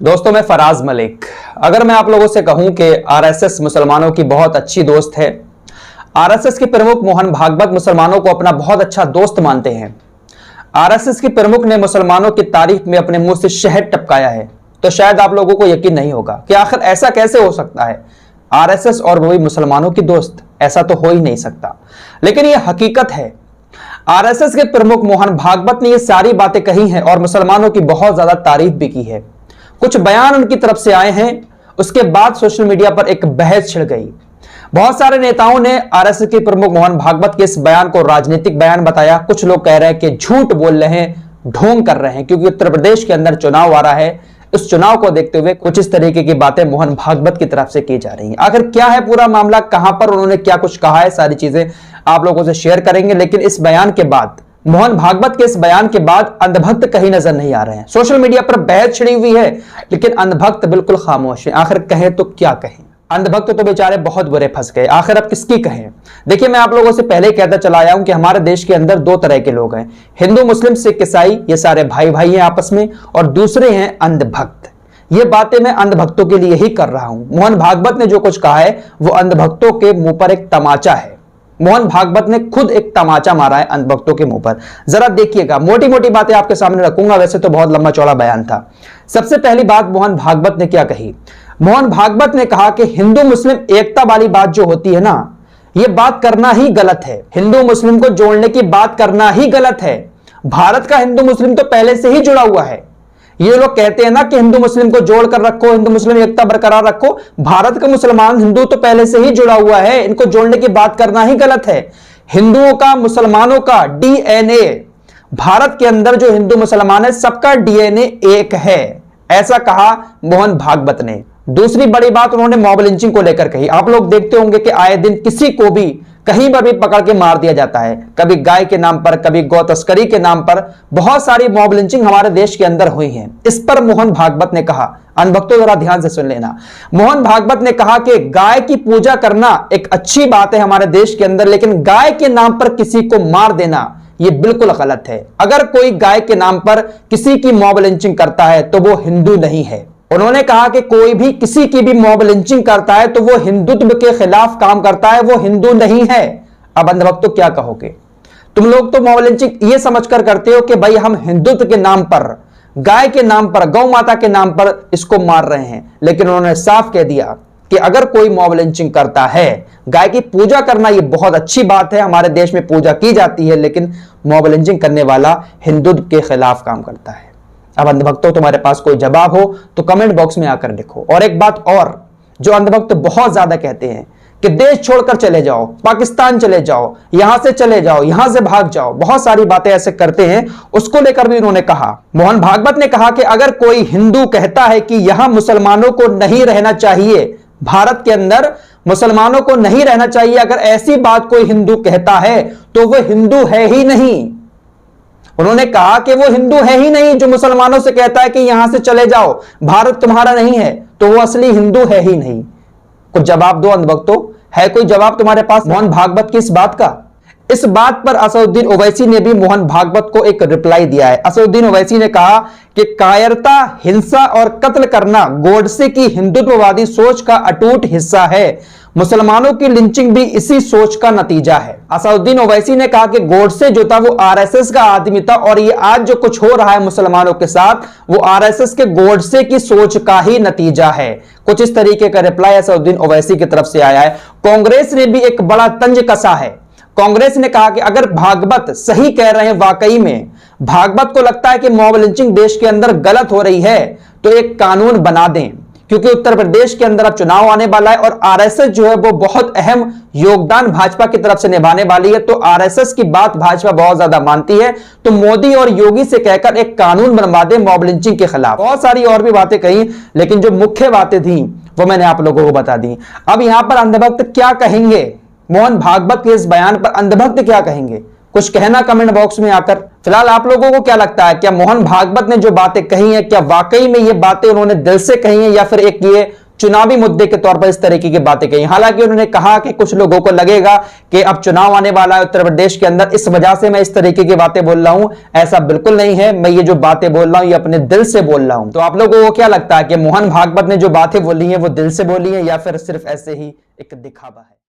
दोस्तों, मैं फराज मलिक। अगर मैं आप लोगों से कहूं कि आरएसएस मुसलमानों की बहुत अच्छी दोस्त है, आरएसएस के प्रमुख मोहन भागवत मुसलमानों को अपना बहुत अच्छा दोस्त मानते हैं, आरएसएस के प्रमुख ने मुसलमानों की तारीफ में अपने मुंह से शहद टपकाया है, तो शायद आप लोगों को यकीन नहीं होगा कि आखिर ऐसा कैसे हो सकता है। आरएसएस और वो भी मुसलमानों की दोस्त, ऐसा तो हो ही नहीं सकता। लेकिन यह हकीकत है। आरएसएस के प्रमुख मोहन भागवत ने ये सारी बातें कही हैं और मुसलमानों की बहुत ज्यादा तारीफ भी की है। कुछ बयान उनकी तरफ से आए हैं, उसके बाद सोशल मीडिया पर एक बहस छिड़ गई। बहुत सारे नेताओं ने आरएसएस के प्रमुख मोहन भागवत के इस बयान को राजनीतिक बयान बताया। कुछ लोग कह रहे हैं कि झूठ बोल रहे हैं, ढोंग कर रहे हैं, क्योंकि उत्तर प्रदेश के अंदर चुनाव आ रहा है। इस चुनाव को देखते हुए कुछ इस तरीके की बातें मोहन भागवत की तरफ से की जा रही हैं। आखिर क्या है पूरा मामला, कहां पर उन्होंने क्या कुछ कहा है, सारी चीजें आप लोगों से शेयर करेंगे। लेकिन इस बयान के बाद, मोहन भागवत के इस बयान के बाद अंधभक्त कहीं नजर नहीं आ रहे हैं। सोशल मीडिया पर बहस छिड़ी हुई है, लेकिन अंधभक्त बिल्कुल खामोश है। आखिर कहें तो क्या कहें, अंधभक्त तो बेचारे बहुत बुरे फंस गए। आखिर अब किसकी कहें। देखिए, मैं आप लोगों से पहले ही कहता चला आया हूं कि हमारे देश के अंदर दो तरह के लोग हैं, हिंदू, मुस्लिम, सिख, ईसाई, ये सारे भाई भाई हैं आपस में, और दूसरे हैं अंधभक्त। ये बातें मैं अंधभक्तों के लिए ही कर रहा हूं। मोहन भागवत ने जो कुछ कहा है वो अंधभक्तों के मुंह पर एक तमाचा है। मोहन भागवत ने खुद एक तमाचा मारा है अंधभक्तों के मुंह पर। जरा देखिएगा, मोटी मोटी बातें आपके सामने रखूंगा, वैसे तो बहुत लंबा चौड़ा बयान था। सबसे पहली बात, मोहन भागवत ने क्या कही। मोहन भागवत ने कहा कि हिंदू मुस्लिम एकता वाली बात जो होती है ना, यह बात करना ही गलत है। हिंदू मुस्लिम को जोड़ने की बात करना ही गलत है। भारत का हिंदू मुस्लिम तो पहले से ही जुड़ा हुआ है। ये लोग कहते हैं ना कि हिंदू मुस्लिम को जोड़कर रखो, हिंदू मुस्लिम एकता बरकरार रखो। भारत का मुसलमान हिंदू तो पहले से ही जुड़ा हुआ है, इनको जोड़ने की बात करना ही गलत है। हिंदुओं का, मुसलमानों का डीएनए, भारत के अंदर जो हिंदू मुसलमान है सबका डीएनए एक है, ऐसा कहा मोहन भागवत ने। दूसरी बड़ी बात उन्होंने मॉब लिंचिंग को लेकर कही। आप लोग देखते होंगे कि आए दिन किसी को भी कहीं पर भी पकड़ के मार दिया जाता है, कभी गाय के नाम पर, कभी गौ तस्करी के नाम पर। बहुत सारी मॉब लिंचिंग हमारे देश के अंदर हुई है। इस पर मोहन भागवत ने कहा, अनभक्तों जरा ध्यान से सुन लेना। मोहन भागवत ने कहा कि गाय की पूजा करना एक अच्छी बात है हमारे देश के अंदर, लेकिन गाय के नाम पर किसी को मार देना यह बिल्कुल गलत है। अगर कोई गाय के नाम पर किसी की मॉब लिंचिंग करता है तो वो हिंदू नहीं है। उन्होंने कहा कि कोई भी किसी की भी मॉब लिंचिंग करता है तो वो हिंदुत्व के खिलाफ काम करता है, वो हिंदू नहीं है। अब अंधभक्तों क्या कहोगे, तुम लोग तो मॉब लिंचिंग ये समझकर करते हो कि भाई हम हिंदुत्व के नाम पर, गाय के नाम पर, गौ माता के नाम पर इसको मार रहे हैं। लेकिन उन्होंने साफ कह दिया कि अगर कोई मॉब लिंचिंग करता है, गाय की पूजा करना ये बहुत अच्छी बात है, हमारे देश में पूजा की जाती है, लेकिन मॉब लिंचिंग करने वाला हिंदुत्व के खिलाफ काम करता है। अब अंधभक्तों, तुम्हारे पास कोई जवाब हो तो कमेंट बॉक्स में आकर लिखो। और एक बात और जो अंधभक्त बहुत ज्यादा कहते हैं कि देश छोड़कर चले जाओ, पाकिस्तान चले जाओ, यहां से चले जाओ, यहां से भाग जाओ, बहुत सारी बातें ऐसे करते हैं, उसको लेकर भी उन्होंने कहा। मोहन भागवत ने कहा कि अगर कोई हिंदू कहता है कि यहां मुसलमानों को नहीं रहना चाहिए, भारत के अंदर मुसलमानों को नहीं रहना चाहिए, अगर ऐसी बात कोई हिंदू कहता है तो वह हिंदू है ही नहीं। उन्होंने कहा कि वो हिंदू है ही नहीं जो मुसलमानों से कहता है कि यहां से चले जाओ, भारत तुम्हारा नहीं है, तो वो असली हिंदू है ही नहीं। कुछ जवाब दो अंधभक्तों, है कोई जवाब तुम्हारे पास मोहन भागवत की इस बात का? इस बात पर असदुद्दीन ओवैसी ने भी मोहन भागवत को एक रिप्लाई दिया है। असदुद्दीन ओवैसी ने कहा कि कायरता, हिंसा और कत्ल करना गोडसे की हिंदुत्ववादी सोच का अटूट हिस्सा है। मुसलमानों की लिंचिंग भी इसी सोच का नतीजा है। असदुद्दीन ओवैसी ने कहा कि गोडसे जो था वो आरएसएस का आदमी था, और ये आज जो कुछ हो रहा है मुसलमानों के साथ वो आरएसएस के गोडसे की सोच का ही नतीजा है। कुछ इस तरीके का रिप्लाई असदुद्दीन ओवैसी की तरफ से आया है। कांग्रेस ने भी एक बड़ा तंज कसा है। कांग्रेस ने कहा कि अगर भागवत सही कह रहे हैं, वाकई में भागवत को लगता है कि मॉब लिंचिंग देश के अंदर गलत हो रही है, तो एक कानून बना दें, क्योंकि उत्तर प्रदेश के अंदर अब चुनाव आने वाला है और आरएसएस जो है वो बहुत अहम योगदान भाजपा की तरफ से निभाने वाली है। तो आरएसएस की बात भाजपा बहुत ज्यादा मानती है, तो मोदी और योगी से कहकर एक कानून बनवा दे मॉब लिंचिंग के खिलाफ। बहुत सारी और भी बातें कही, लेकिन जो मुख्य बातें थी वो मैंने आप लोगों को बता दी। अब यहां पर अंधभक्त क्या कहेंगे, मोहन भागवत के इस बयान पर अंधभक्त क्या कहेंगे, कुछ कहना कमेंट बॉक्स में आकर। फिलहाल आप लोगों को क्या लगता है, क्या मोहन भागवत ने जो बातें कही हैं, क्या वाकई में ये बातें उन्होंने दिल से कही हैं, या फिर एक ये चुनावी मुद्दे के तौर पर इस तरीके की बातें कही। हालांकि उन्होंने कहा कि कुछ लोगों को लगेगा कि अब चुनाव आने वाला है उत्तर प्रदेश के अंदर, इस वजह से मैं इस तरीके की बातें बोल रहा हूं। ऐसा बिल्कुल नहीं है, मैं ये जो बातें बोल रहा हूं ये अपने दिल से बोल रहा हूं। तो आप लोगों को क्या लगता है कि मोहन भागवत ने जो बातें बोली हैं वो दिल से बोली हैं या फिर सिर्फ ऐसे ही एक दिखावा है?